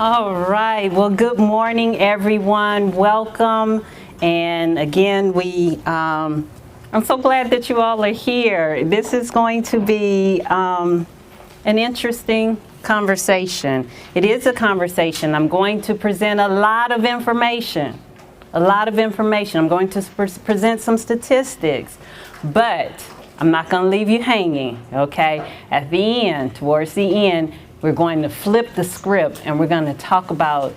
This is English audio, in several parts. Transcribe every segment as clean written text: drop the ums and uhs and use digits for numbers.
All right. Well, good morning, everyone. Welcome. And again, I'm so glad that you all are here. This is going to be an interesting conversation. It is a conversation. I'm going to present a lot of information. I'm going to present some statistics, but I'm not going to leave you hanging, okay? At the end, towards the end, we're going to flip the script and we're going to talk about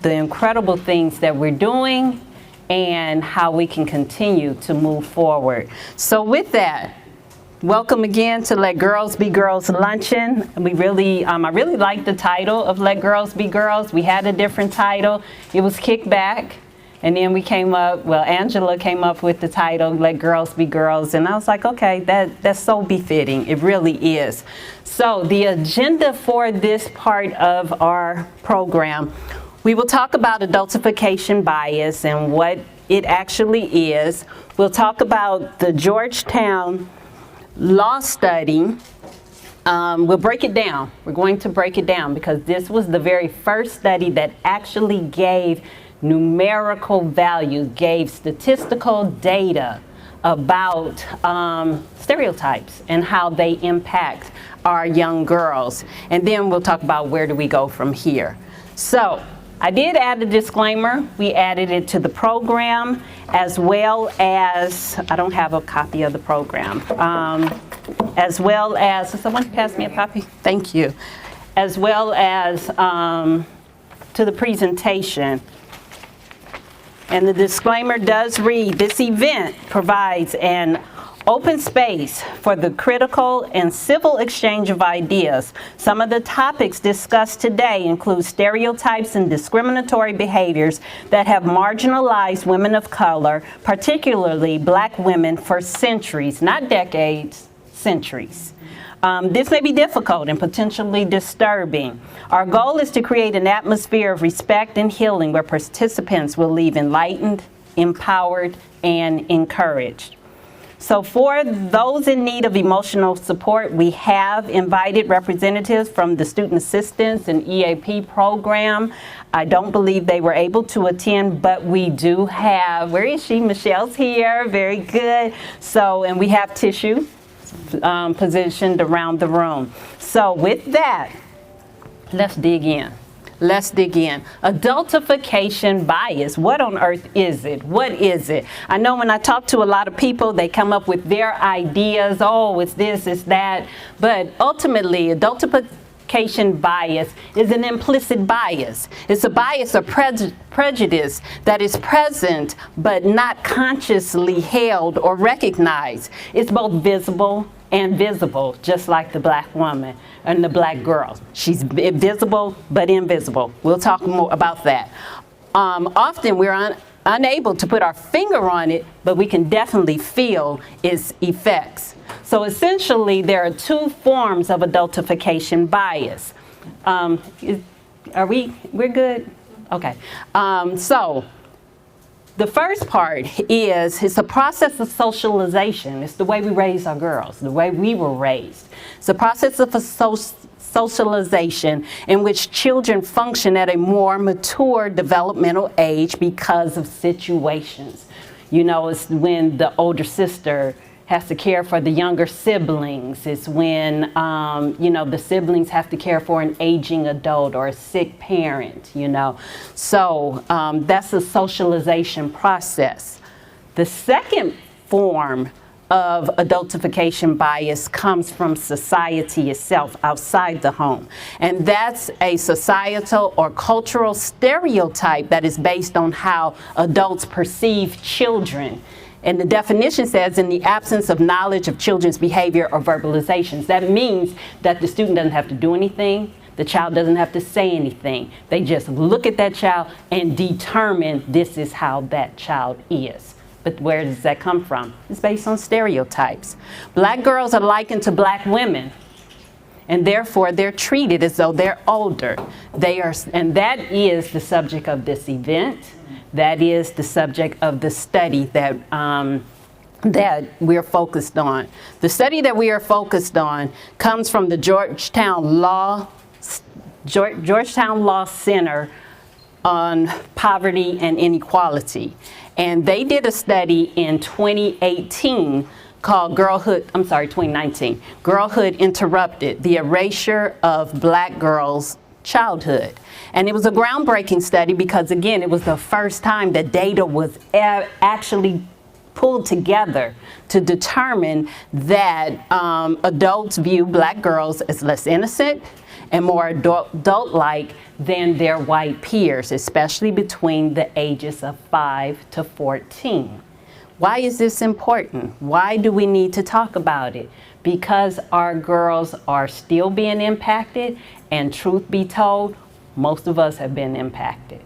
the incredible things that we're doing and how we can continue to move forward. So with that, welcome again to Let Girls Be Girls Luncheon. I really like the title of Let Girls Be Girls. We had a different title. It was Kickback. And then Angela came up with the title, Let Girls Be Girls. And I was like, okay, that's so befitting. It really is. So the agenda for this part of our program, we will talk about adultification bias and what it actually is. We'll talk about the Georgetown Law Study. We'll break it down. We're going to break it down because this was the very first study that actually gave numerical value, gave statistical data about stereotypes and how they impact our young girls. And then we'll talk about where do we go from here. So I did add a disclaimer. We added it to the program as well as, I don't have a copy of the program, as well as, someone pass me a copy? Thank you. As well as to the presentation. And the disclaimer does read, this event provides an open space for the critical and civil exchange of ideas. Some of the topics discussed today include stereotypes and discriminatory behaviors that have marginalized women of color, particularly Black women, for centuries, not decades, centuries. This may be difficult and potentially disturbing. Our goal is to create an atmosphere of respect and healing where participants will leave enlightened, empowered, and encouraged. So for those in need of emotional support, we have invited representatives from the Student Assistance and EAP program. I don't believe they were able to attend, but we do have, where is she? Michelle's here, very good. So, and we have tissue positioned around the room. So with that, let's dig in. Adultification bias. What on earth is it? What is it? I know when I talk to a lot of people, they come up with their ideas. Oh, it's this, it's that. But ultimately, adultification bias is an implicit bias. It's a bias or prejudice that is present but not consciously held or recognized. It's both visible and visible, just like the Black woman and the Black girl. She's visible but invisible. We'll talk more about that. Often we're unable to put our finger on it, but we can definitely feel its effects. So essentially, there are two forms of adultification bias. We're good? Okay. So the first part is, it's a process of socialization. It's the way we raise our girls, the way we were raised. It's a process of socialization in which children function at a more mature developmental age because of situations. You know, it's when the older sister has to care for the younger siblings. It's when, the siblings have to care for an aging adult or a sick parent, So that's a socialization process. The second form of adultification bias comes from society itself, outside the home. And that's a societal or cultural stereotype that is based on how adults perceive children. And the definition says, in the absence of knowledge of children's behavior or verbalizations. That means that the student doesn't have to do anything. The child doesn't have to say anything. They just look at that child and determine this is how that child is. But where does that come from? It's based on stereotypes. Black girls are likened to Black women, and therefore they're treated as though they're older. And that is the subject of this event. That is the subject of the study that we're focused on. The study that we are focused on comes from the Georgetown Law Georgetown Law Center on poverty and inequality. And they did a study in 2018 called 2019, Girlhood Interrupted, the erasure of black girls' childhood. And it was a groundbreaking study because, again, it was the first time that data was actually pulled together to determine that adults view black girls as less innocent and more adult-like than their white peers, especially between the ages of 5 to 14. Why is this important? Why do we need to talk about it? Because our girls are still being impacted, and truth be told, most of us have been impacted.